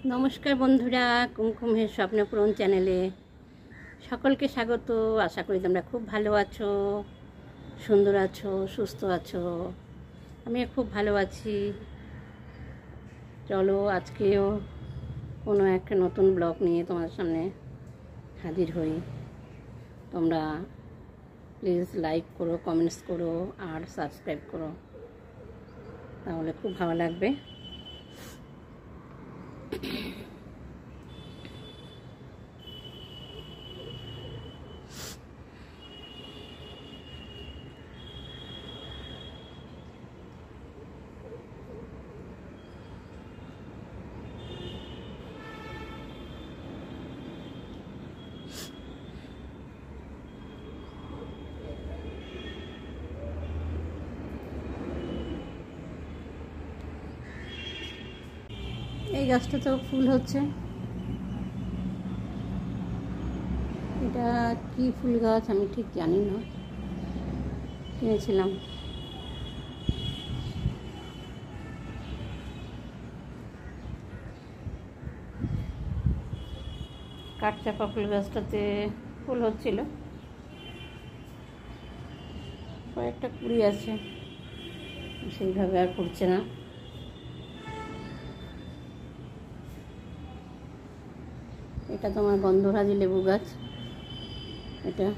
নমস্কার বন্ধুরা, কুমকুমের স্বপ্নপূরণ চ্যানেলে সকলকে স্বাগত। আশা করি তোমরা খুব ভালো আছো, সুন্দর আছো, সুস্থ আছো। আমি খুব ভালো আছি। চলো আজকেও কোনো একটা নতুন ব্লগ নিয়ে তোমাদের সামনে হাজির হই। তোমরা প্লিজ লাইক করো, কমেন্টস করো আর সাবস্ক্রাইব করো, তাহলে খুব ভালো লাগবে। এই গাছটাতেও ফুল হচ্ছে। এটা কি ফুল গাছ আমি ঠিক জানি না, কিনেছিলাম। কাঠচাপা ফুল গাছটাতে ফুল হচ্ছিল, কয়েকটা কুড়ি আছে, সেইভাবে আর ফুটছে না। এটা তোমার গন্ধরাজি লেবু গাছ। এটা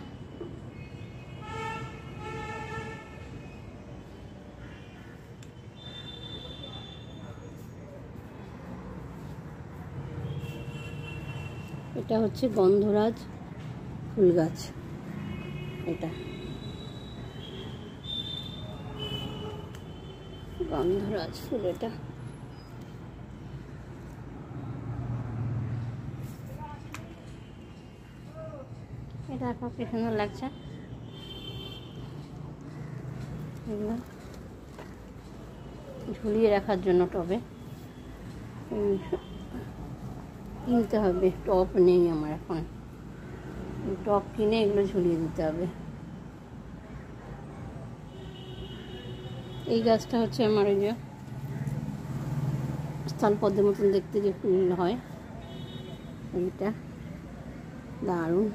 এটা হচ্ছে গন্ধরাজ ফুল গাছ। এটা গন্ধরাজ ফুল। এটা এটা এখন কি সুন্দর লাগছে। এগুলো ঝুলিয়ে রাখার জন্য টবে কিনতে হবে। টব নেই আমার এখন, টব কিনে এগুলো ঝুলিয়ে দিতে হবে। এই গাছটা হচ্ছে আমার ওই যে স্থলপদ্মের মতন দেখতে যে ফুল হয়, এইটা দারুণ।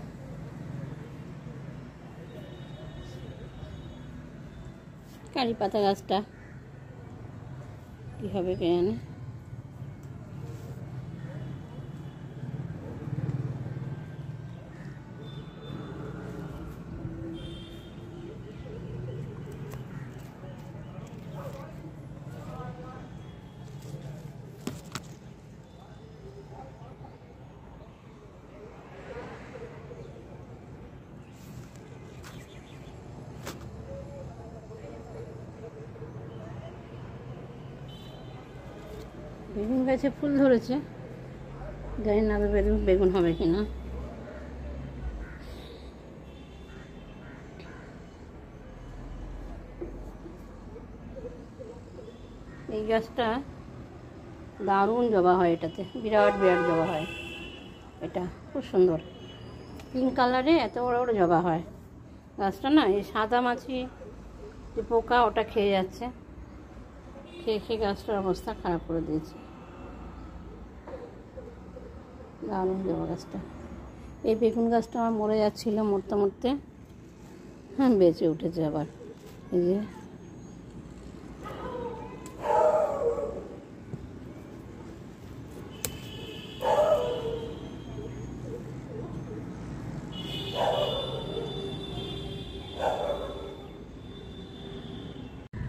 কারি পাতা গাছটা কী হবে কে জানে। বেগুন গাছে ফুল ধরেছে, জানি না বেগুন হবে কিনা। এই গাছটা দারুণ জবা হয়, এটাতে বিরাট বিরাট জবা হয়। এটা খুব সুন্দর পিঙ্ক কালারে, এত বড় বড় জবা হয় গাছটা। না এই সাদা মাছি যে পোকা, ওটা খেয়ে যাচ্ছে, খেয়ে খেয়ে গাছটার অবস্থা খারাপ করে দিয়েছে। দারুণ জবা গাছটা। এই বেগুন গাছটা আমার মরে যাচ্ছিলো, মরতে মরতে হ্যাঁ বেঁচে উঠেছে আবার। এই যে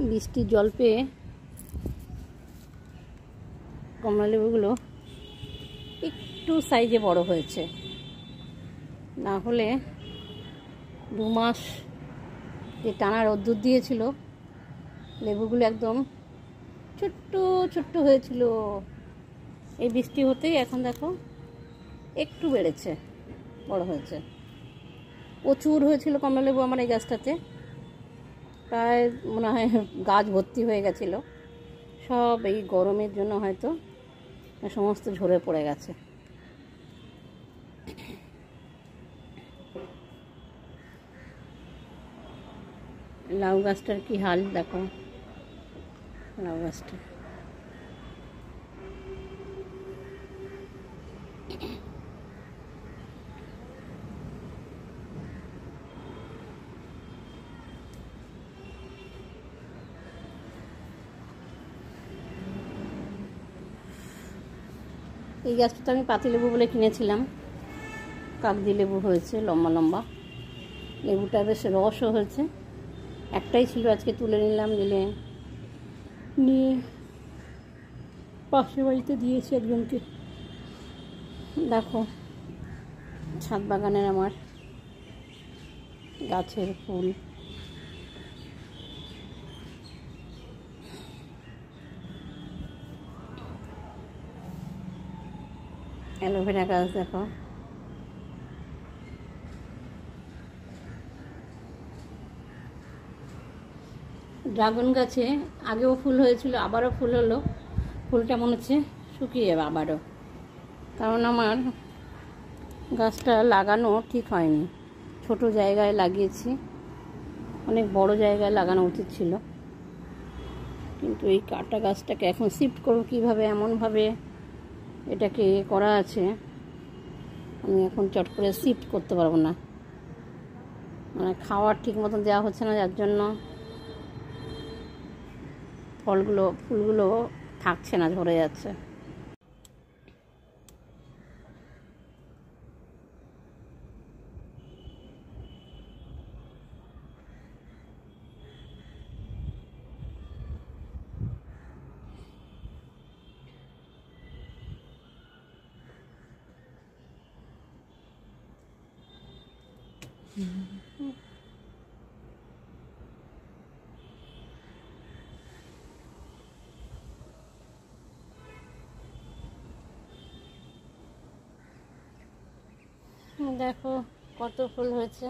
বৃষ্টির জল পেয়ে কমলা লেবুগুলো একটু সাইজে বড় হয়েছে, না হলে 2 মাস যে টানা রোদ্দুর দিয়েছিল, লেবুগুলো একদম ছোট্ট ছোট্ট হয়েছিল। এই বৃষ্টি হতেই এখন দেখো একটু বেড়েছে, বড় হয়েছে। প্রচুর হয়েছিল কমলা লেবু আমার এই গাছটাতে, প্রায় মনে হয় গাছ ভর্তি হয়ে গেছিল। সব এই গরমের জন্য হয়তো সমস্ত ঝরে পড়ে গেছে। লাউ গাছটার কি হাল দেখো, লাউ গাছটা এই গাছটা তো আমি পাতিলেবু বলে কিনেছিলাম, কাগজি লেবু হয়েছে লম্বা লম্বা। লেবুটা বেশ রসও হয়েছে। একটাই ছিল, আজকে তুলে নিলাম, নিয়ে পাশের বাড়িতে দিয়েছি একজনকে। দেখো ছাদ বাগানের আমার গাছের ফুল। অ্যালোভেরা গাছ দেখো, ড্রাগন গাছে আগেও ফুল হয়েছিল, আবারও ফুল হলো। ফুলটা মনে হচ্ছে শুকিয়ে যাবে আবারও, কারণ আমার গাছটা লাগানো ঠিক হয়নি। ছোট জায়গায় লাগিয়েছি, অনেক বড় জায়গায় লাগানো উচিত ছিল। কিন্তু এই কাটা গাছটাকে এখন শিফট করব কীভাবে, এমনভাবে এটাকে করা আছে, আমি এখন চট করে শিফট করতে পারবো না। মানে খাওয়ার ঠিক মতন দেওয়া হচ্ছে না, যার জন্য ফুলগুলো থাকছে না, ঝরে যাচ্ছে। দেখো কত ফুল হয়েছে।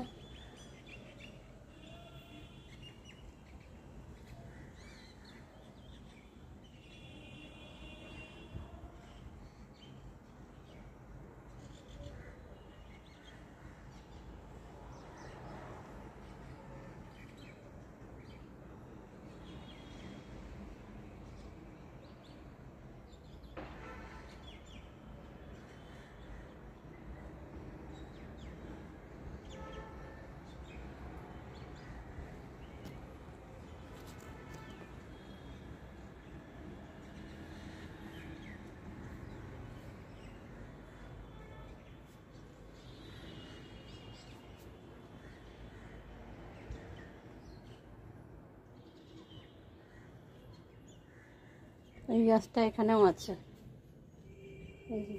এই গাছটা এখানেও আছে, এই যে।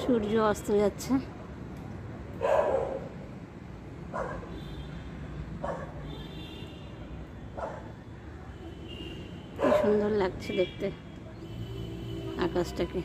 সূর্য অস্ত যাচ্ছে, কি সুন্দর লাগছে দেখতে আকাশটাকে।